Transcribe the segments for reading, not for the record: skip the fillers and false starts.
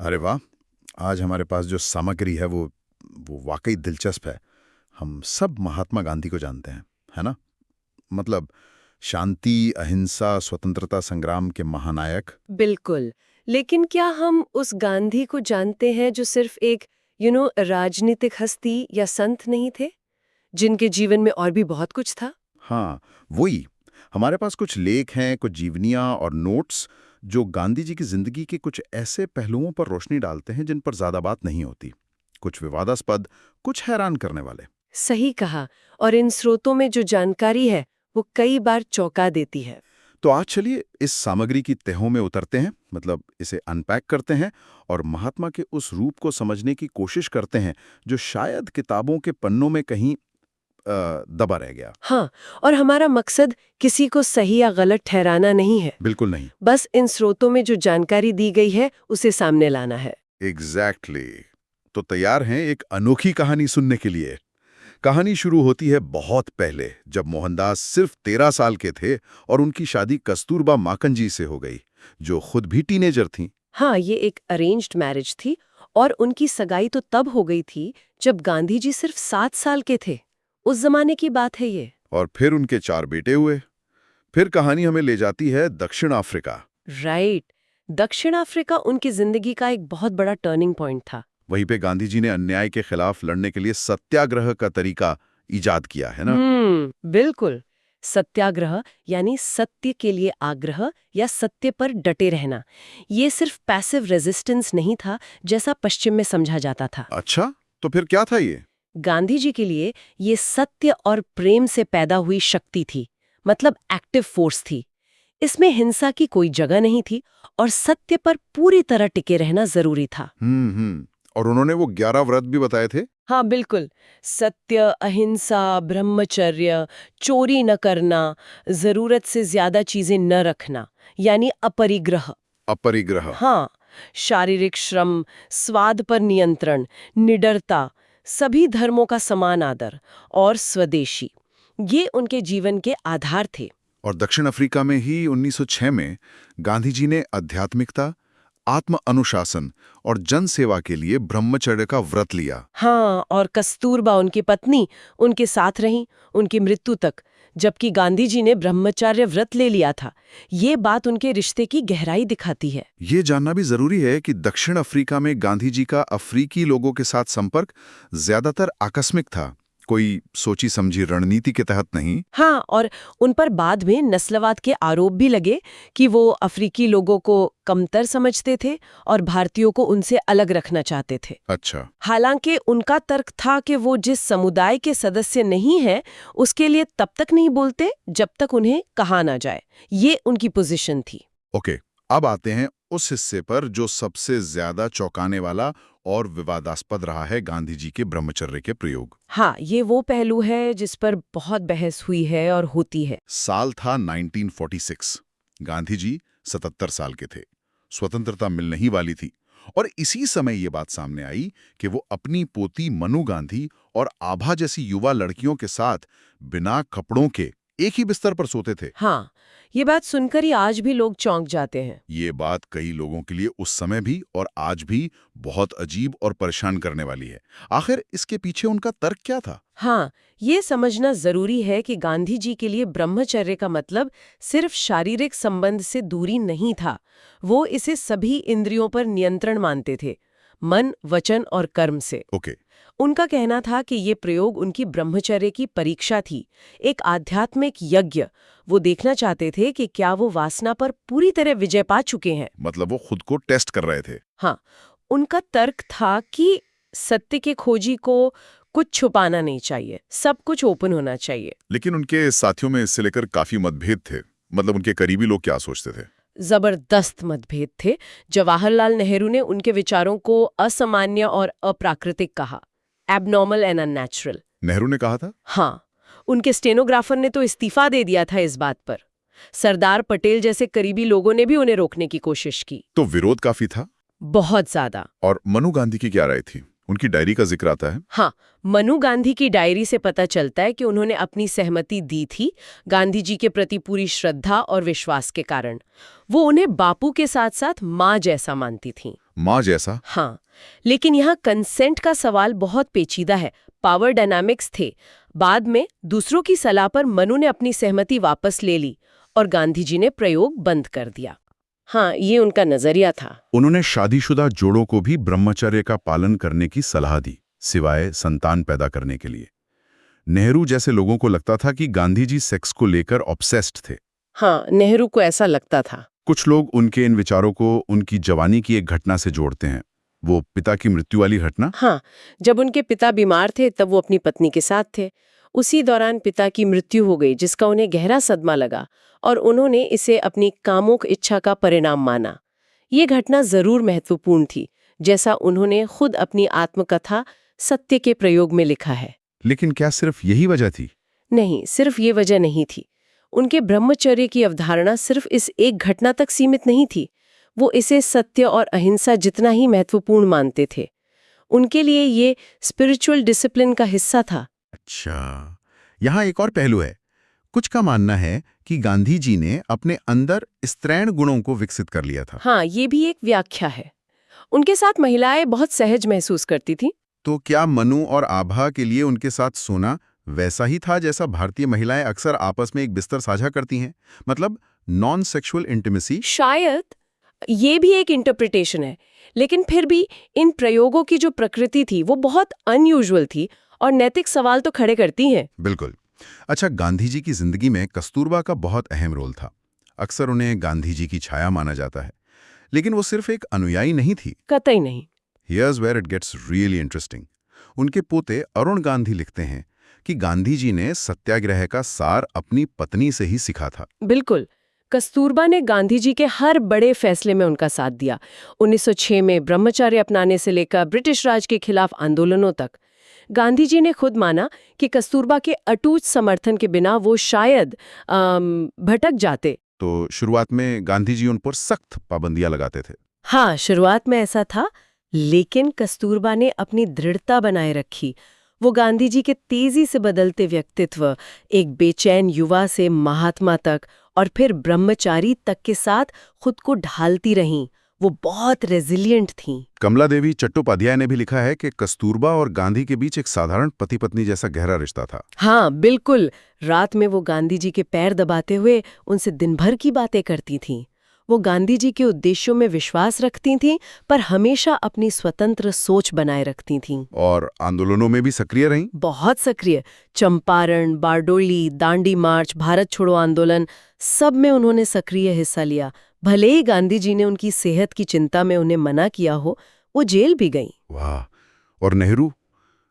अरे वाह! आज हमारे पास जो सामग्री है वो वाक़ई दिलचस्प है। हम सब महात्मा गांधी को जानते हैं, है ना? मतलब शांति, अहिंसा, स्वतंत्रता संग्राम के महानायक। बिल्कुल। लेकिन क्या हम उस गांधी को जानते हैं जो सिर्फ एक राजनीतिक हस्ती या संत नहीं थे, जिनके जीवन में और भी बहुत कुछ था? हाँ, वही। हमारे पास कुछ लेख हैं, कुछ जीवनियाँ और नोट्स जो गांधी जी की ज़िंदगी के कुछ ऐसे पहलुओं पर रोशनी डालते हैं जिन पर ज़्यादा बात नहीं होती। कुछ विवादास्पद, कुछ हैरान करने वाले। सही कहा। और इन स्रोतों में जो जानकारी है वो कई बार चौंका देती है। तो आज चलिए इस सामग्री की तहों में उतरते हैं, मतलब इसे अनपैक करते हैं और महात्मा के उस रूप को समझने की कोशिश करते हैं जो शायद किताबों के पन्नों में कहीं दबा रह गया। हाँ, और हमारा मकसद किसी को सही या गलत ठहराना नहीं है। बिल्कुल नहीं। बस इन स्रोतों में जो जानकारी दी गई है उसे सामने लाना है। एग्जैक्टली। तो तैयार हैं एक अनोखी कहानी सुनने के लिए? कहानी शुरू होती है बहुत पहले, जब मोहनदास सिर्फ 13 साल के थे और उनकी शादी कस्तूरबा माखनजी से हो गई, जो खुद भी टीनेजर थीं। हाँ, ये एक अरेंज्ड मैरिज थी और उनकी सगाई तो तब हो गई थी जब गांधी जी सिर्फ 7 साल के थे। उस जमाने की बात है ये। और फिर उनके 4 बेटे हुए। फिर कहानी हमें ले जाती है दक्षिण अफ्रीका। राइट। दक्षिण अफ्रीका उनकी जिंदगी का एक बहुत बड़ा टर्निंग पॉइंट था। वहीं पे गांधी जी ने अन्याय के खिलाफ लड़ने के लिए सत्याग्रह का तरीका इजाद किया, है ना? बिल्कुल। सत्याग्रह यानी सत्य के लिए आग्रह या सत्य पर डटे रहना। ये सिर्फ पैसिव रेजिस्टेंस नहीं था जैसा पश्चिम में समझा जाता था। अच्छा, तो फिर क्या था ये? गांधी जी के लिए ये सत्य और प्रेम से पैदा हुई शक्ति थी, मतलब एक्टिव फोर्स थी। इसमें हिंसा की कोई जगह नहीं थी और सत्य पर पूरी तरह टिके रहना जरूरी था। और उन्होंने वो 11 व्रत भी बताए थे। हाँ बिल्कुल। सत्य, अहिंसा, ब्रह्मचर्य, चोरी न करना, जरूरत से ज्यादा चीजें न रखना, यानी अपरिग्रह। अपरिग्रह। हाँ, शारीरिक श्रम, स्वाद पर नियंत्रण, निडरता, सभी धर्मों का समान आदर और स्वदेशी, ये उनके जीवन के आधार थे। और दक्षिण अफ्रीका में ही 1906 में गांधी जी ने आध्यात्मिकता, आत्म अनुशासन और जन सेवा के लिए ब्रह्मचर्य का व्रत लिया। हाँ, और कस्तूरबा उनकी पत्नी उनके साथ रहीं उनकी मृत्यु तक, जबकि गांधी जी ने ब्रह्मचर्य व्रत ले लिया था। ये बात उनके रिश्ते की गहराई दिखाती है। ये जानना भी जरूरी है कि दक्षिण अफ्रीका में गांधी जी का अफ्रीकी लोगों के साथ संपर्क ज्यादातर आकस्मिक था, कोई सोची समझी रणनीति के तहत नहीं। हाँ, और उन पर बाद में नस्लवाद के आरोप भी लगे कि वो अफ्रीकी लोगों को कमतर समझते थे और भारतीयों को उनसे अलग रखना चाहते थे। अच्छा। हालांकि उनका तर्क था कि वो जिस समुदाय के सदस्य नहीं हैं, उसके लिए तब तक नहीं बोलते जब तक उन्हें कहा ना जाए। ये उनकी पोजीशन थी। ओके, अब आते हैं उस हिस्से पर जो सबसे ज्यादा चौंकाने वाला और विवादास्पद रहा है, गांधी जी के ब्रह्मचर्य के प्रयोग। हाँ, ये वो पहलू है जिस पर बहुत बहस हुई है और होती है। साल था 1946। गांधी जी 77 साल के थे। स्वतंत्रता मिलने ही वाली थी और इसी समय ये बात सामने आई कि वो अपनी पोती मनु गांधी और आभा जैसी युवा लड़कियों के साथ बिना कपड़ों के एक ही बिस्तर पर सोते थे। हाँ, ये बात सुनकर ही आज भी लोग चौंक जाते हैं। ये बात कई लोगों के लिए उस समय भी और आज भी बहुत अजीब और परेशान करने वाली है। आखिर इसके पीछे उनका तर्क क्या था? हाँ, ये समझना जरूरी है कि गांधी जी के लिए ब्रह्मचर्य का मतलब सिर्फ शारीरिक संबंध से दूरी नहीं था। वो इसे सभी इंद्रियों पर नियंत्रण मानते थे, मन, वचन और कर्म से। ओके। उनका कहना था कि ये प्रयोग उनकी ब्रह्मचर्य की परीक्षा थी, एक आध्यात्मिक यज्ञ। वो देखना चाहते थे कि क्या वो वासना पर पूरी तरह विजय पा चुके हैं। मतलब वो खुद को टेस्ट कर रहे थे। हाँ, उनका तर्क था कि सत्य के खोजी को कुछ छुपाना नहीं चाहिए, सब कुछ ओपन होना चाहिए। लेकिन उनके साथियों में इससे लेकर काफी मतभेद थे। मतलब उनके करीबी लोग क्या सोचते थे? जबरदस्त मतभेद थे। जवाहरलाल नेहरू ने उनके विचारों को असामान्य और अप्राकृतिक कहा, एबनॉर्मल एंड अननेचुरल। नेहरू ने कहा था? हाँ, उनके स्टेनोग्राफर ने तो इस्तीफा दे दिया था इस बात पर। सरदार पटेल जैसे करीबी लोगों ने भी उन्हें रोकने की कोशिश की। तो विरोध काफी था। बहुत ज्यादा। और मनु गांधी की क्या राय थी? उनकी डायरी का जिक्र आता है। हाँ, मनु गांधी की डायरी से पता चलता है कि उन्होंने अपनी सहमति दी थी गांधी जी के प्रति पूरी श्रद्धा और विश्वास के कारण। वो उन्हें बापू के साथ साथ माँ जैसा मानती थीं। माँ जैसा? हाँ, लेकिन यहाँ कंसेंट का सवाल बहुत पेचीदा है। पावर डायनामिक्स थे। बाद में दूसरों की सलाह पर मनु ने अपनी सहमति वापस ले ली और गांधी जी ने प्रयोग बंद कर दिया। हाँ, ये उनका नजरिया था। उन्होंने शादीशुदा जोड़ों को भी ब्रह्मचर्य का पालन करने की सलाह दी, सिवाय संतान पैदा करने के लिए। नेहरू जैसे लोगों को लगता था कि गांधी जी सेक्स को लेकर ऑब्सेस्ड थे। हाँ, नेहरू को ऐसा लगता था। कुछ लोग उनके इन विचारों को उनकी जवानी की एक घटना से जोड़ते हैं, वो पिता की मृत्यु वाली घटना। हाँ, जब उनके पिता बीमार थे तब वो अपनी पत्नी के साथ थे। उसी दौरान पिता की मृत्यु हो गई, जिसका उन्हें गहरा सदमा लगा और उन्होंने इसे अपनी कामुक इच्छा का परिणाम माना। ये घटना जरूर महत्वपूर्ण थी, जैसा उन्होंने खुद अपनी आत्मकथा सत्य के प्रयोग में लिखा है। लेकिन क्या सिर्फ यही वजह थी? नहीं, सिर्फ ये वजह नहीं थी। उनके ब्रह्मचर्य की अवधारणा सिर्फ इस एक घटना तक सीमित नहीं थी। वो इसे सत्य और अहिंसा जितना ही महत्वपूर्ण मानते थे। उनके लिए ये स्पिरिचुअल डिसिप्लिन का हिस्सा था। अच्छा, यहाँ एक और पहलू है। कुछ का मानना है कि गांधी जी ने अपने अंदर स्त्रैण गुणों को विकसित कर लिया था। हाँ, ये भी एक व्याख्या है। उनके साथ महिलाएं बहुत सहज महसूस करती थीं। तो क्या मनु और आभा के लिए उनके साथ सोना वैसा ही था जैसा भारतीय महिलाएं अक्सर आपस में एक बिस्तर साझा करती हैं? मतलब नॉन सेक्सुअल इंटिमेसी? शायद ये भी एक इंटरप्रिटेशन है, लेकिन फिर भी इन प्रयोगों की जो प्रकृति थी वो बहुत अनयूजुअल थी और नैतिक सवाल तो खड़े करती हैं। बिल्कुल। अच्छा, गांधी जी की जिंदगी में कस्तूरबा का बहुत अहम रोल था। अक्सर उन्हें गांधी जी की छाया माना जाता है, लेकिन वो सिर्फ एक अनुयायी नहीं थी। कतई नहीं। Here's where it gets really interesting. उनके पोते अरुण गांधी लिखते हैं कि गांधी जी ने सत्याग्रह का सार अपनी पत्नी से ही सीखा था। बिल्कुल। कस्तूरबा ने गांधी जी के हर बड़े फैसले में उनका साथ दिया। 1906 में ब्रह्मचर्य अपनाने से लेकर ब्रिटिश राज के खिलाफ आंदोलनों तक। गांधी जी ने खुद माना कि कस्तूरबा के अटूट समर्थन के बिना वो शायद भटक जाते। तो शुरुआत में गांधी जी उन पर सख्त पाबंदियां लगाते थे। हाँ, शुरुआत में ऐसा था, लेकिन कस्तूरबा ने अपनी दृढ़ता बनाए रखी। वो गांधी जी के तेजी से बदलते व्यक्तित्व, एक बेचैन युवा से महात्मा तक और फिर ब्रह्मचारी तक के साथ खुद को ढालती रहीं। वो बहुत रेजिलिएंट थीं। कमला देवी चट्टोपाध्याय ने भी लिखा है कि कस्तूरबा और गांधी के बीच एक साधारण पति पत्नी जैसा गहरा रिश्ता था। हाँ, बिल्कुल। रात में वो गांधी जी के पैर दबाते हुए उनसे दिन भर की बातें करती थीं। वो गांधी जी के उद्देश्यों में विश्वास रखती थीं, पर हमेशा अपनी स्वतंत्र सोच बनाए रखती थीं। और आंदोलनों में भी सक्रिय रहीं। बहुत सक्रिय। चंपारण, बारडोली, दांडी मार्च, भारत छोड़ो आंदोलन, सब में उन्होंने सक्रिय हिस्सा लिया। भले ही गांधी जी ने उनकी सेहत की चिंता में उन्हें मना किया हो, वो जेल भी गईं। वाह। और नेहरू,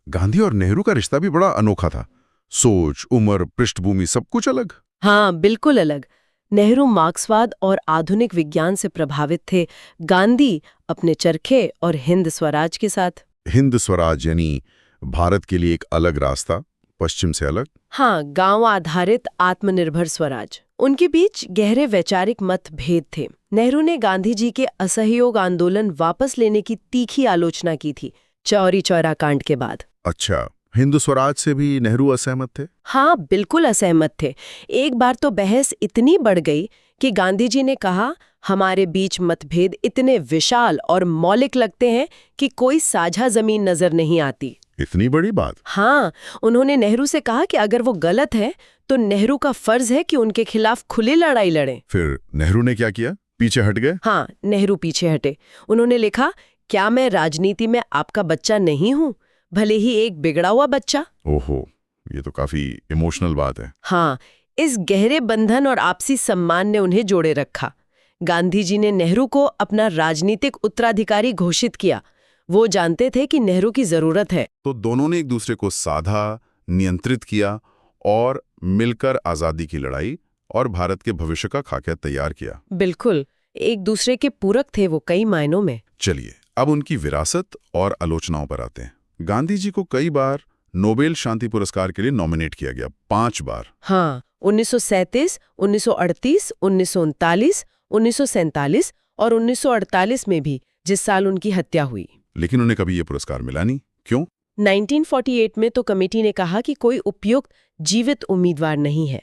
गांधी और नेहरू का रिश्ता भी बड़ा अनोखा था। सोच, उम्र, पृष्ठभूमि सब कुछ अलग। हाँ, बिल्कुल अलग। नेहरू मार्क्सवाद और आधुनिक विज्ञान से प्रभावित थे। गांधी अपने चरखे और हिंद स्वराज के साथ। हिंद स्वराज यानी भारत के लिए एक अलग रास्ता, पश्चिम से अलग। हाँ, गांव आधारित आत्मनिर्भर स्वराज। उनके बीच गहरे वैचारिक मतभेद थे। नेहरू ने गांधी जी के असहयोग आंदोलन वापस लेने की तीखी आलोचना की थी, चौरी चौरा कांड के बाद। अच्छा, हिंदू स्वराज से भी नेहरू असहमत थे? हाँ, बिल्कुल असहमत थे। एक बार तो बहस इतनी बढ़ गई कि गांधी जी ने कहा, हमारे बीच मतभेद इतने विशाल और मौलिक लगते हैं कि कोई साझा जमीन नजर नहीं आती। इतनी बड़ी बात? हाँ, उन्होंने नेहरू से कहा कि अगर वो गलत है तो नेहरू का फर्ज है कि उनके खिलाफ खुली लड़ाई लड़ें। फिर नेहरू ने क्या किया? पीछे हट गए? हाँ, नेहरू पीछे हटे। उन्होंने लिखा, क्या मैं राजनीति में आपका बच्चा नहीं हूँ, भले ही एक बिगड़ा हुआ बच्चा। ओहो, ये तो काफी इमोशनल बात है। हाँ, इस गहरे बंधन और आपसी सम्मान ने उन्हें जोड़े रखा। गांधी जी ने नेहरू को अपना राजनीतिक उत्तराधिकारी घोषित किया। वो जानते थे कि नेहरू की जरूरत है। तो दोनों ने एक दूसरे को साधा, नियंत्रित किया और मिलकर आजादी की लड़ाई और भारत के भविष्य का खाका तैयार किया। बिल्कुल, एक दूसरे के पूरक थे वो कई मायनों में। चलिए, अब उनकी विरासत और आलोचनाओं पर आते हैं। गांधी जी को कई बार नोबेल शांति पुरस्कार के लिए नॉमिनेट किया गया, 5 बार। हाँ, 1937, 1938, 1939, 1947 और 1948 में भी, जिस साल उनकी हत्या हुई। लेकिन उन्हें कभी ये पुरस्कार मिला नहीं। क्यों? 1948 में तो कमेटी ने कहा कि कोई उपयुक्त जीवित उम्मीदवार नहीं है।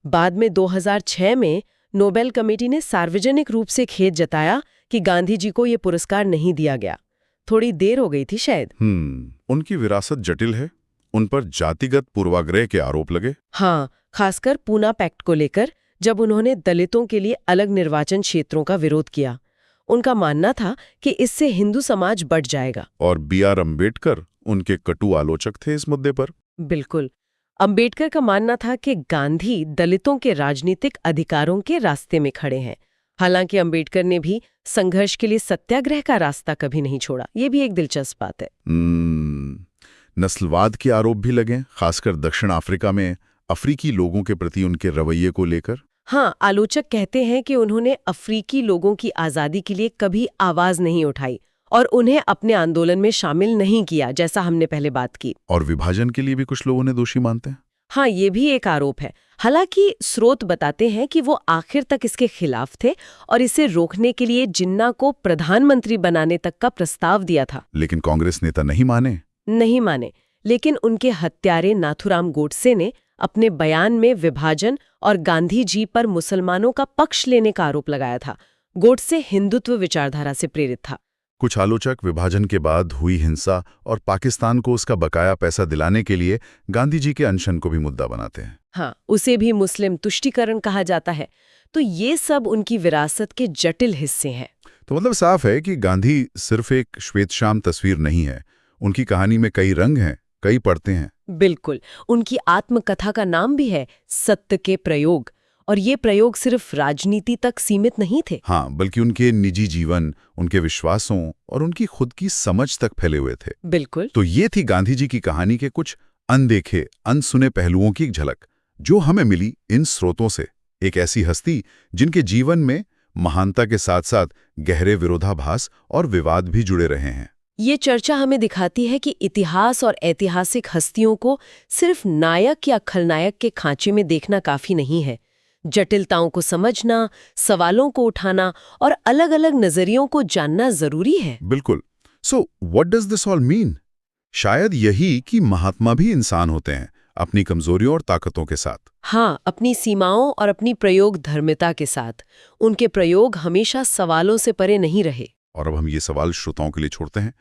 बाद में 2006 में नोबेल कमेटी ने सार्वजनिक रूप से खेद जताया कि गांधी जी को ये पुरस्कार नहीं दिया गया। थोड़ी देर हो गई थी शायद। उनकी विरासत जटिल है। उन पर जातिगत पूर्वाग्रह के आरोप लगे। हाँ, खासकर पूना पैक्ट को लेकर, जब उन्होंने दलितों के लिए अलग निर्वाचन क्षेत्रों का विरोध किया। उनका मानना था कि इससे हिंदू समाज बढ़ जाएगा। और B.R. अम्बेडकर उनके कटु आलोचक थे इस मुद्दे पर। बिल्कुल। अम्बेडकर का मानना था कि गांधी दलितों के राजनीतिक अधिकारों के रास्ते में खड़े हैं। हालांकि अम्बेडकर ने भी संघर्ष के लिए सत्याग्रह का रास्ता कभी नहीं छोड़ा। ये भी एक दिलचस्प बात है। नस्लवाद के आरोप भी लगे, खासकर दक्षिण अफ्रीका में अफ्रीकी लोगों के प्रति उनके रवैये को लेकर। हाँ, आलोचक कहते हैं कि उन्होंने अफ्रीकी लोगों की आज़ादी के लिए कभी आवाज नहीं उठाई और उन्हें अपने आंदोलन में शामिल नहीं किया, जैसा हमने पहले बात की। और विभाजन के लिए भी कुछ लोगों ने दोषी मानते हैं। हाँ, ये भी एक आरोप है। हालांकि स्रोत बताते हैं कि वो आखिर तक इसके खिलाफ थे और इसे रोकने के लिए जिन्ना को प्रधानमंत्री बनाने तक का प्रस्ताव दिया था। लेकिन कांग्रेस नेता नहीं माने। लेकिन उनके हत्यारे नाथुराम गोडसे ने अपने बयान में विभाजन और गांधी जी पर मुसलमानों का पक्ष लेने का आरोप लगाया था। गोडसे हिंदुत्व विचारधारा से प्रेरित था। कुछ आलोचक विभाजन के बाद हुई हिंसा और पाकिस्तान को उसका बकाया पैसा दिलाने के लिए गांधी जी के अनशन को भी मुद्दा बनाते हैं। हाँ, उसे भी मुस्लिम तुष्टीकरण कहा जाता है। तो ये सब उनकी विरासत के जटिल हिस्से हैं। तो मतलब साफ है कि गांधी सिर्फ एक श्वेतश्याम तस्वीर नहीं है। उनकी कहानी में कई रंग हैं, कई परतें हैं। बिल्कुल। उनकी आत्मकथा का नाम भी है सत्य के प्रयोग, और ये प्रयोग सिर्फ राजनीति तक सीमित नहीं थे। हाँ, बल्कि उनके निजी जीवन, उनके विश्वासों और उनकी खुद की समझ तक फैले हुए थे। बिल्कुल। तो ये थी गांधी जी की कहानी के कुछ अनदेखे, अनसुने पहलुओं की एक झलक, जो हमें मिली इन स्रोतों से। एक ऐसी हस्ती जिनके जीवन में महानता के साथ साथ गहरे विरोधाभास और विवाद भी जुड़े रहे हैं। ये चर्चा हमें दिखाती है कि इतिहास और ऐतिहासिक हस्तियों को सिर्फ नायक या खलनायक के खांचे में देखना काफी नहीं है। जटिलताओं को समझना, सवालों को उठाना और अलग-अलग नजरियों को जानना जरूरी है। बिल्कुल। So what does this all mean? शायद यही कि महात्मा भी इंसान होते हैं, अपनी कमजोरियों और ताकतों के साथ। हाँ, अपनी सीमाओं और अपनी प्रयोग धर्मिता के साथ। उनके प्रयोग हमेशा सवालों से परे नहीं रहे। और अब हम ये सवाल श्रोताओं के लिए छोड़ते हैं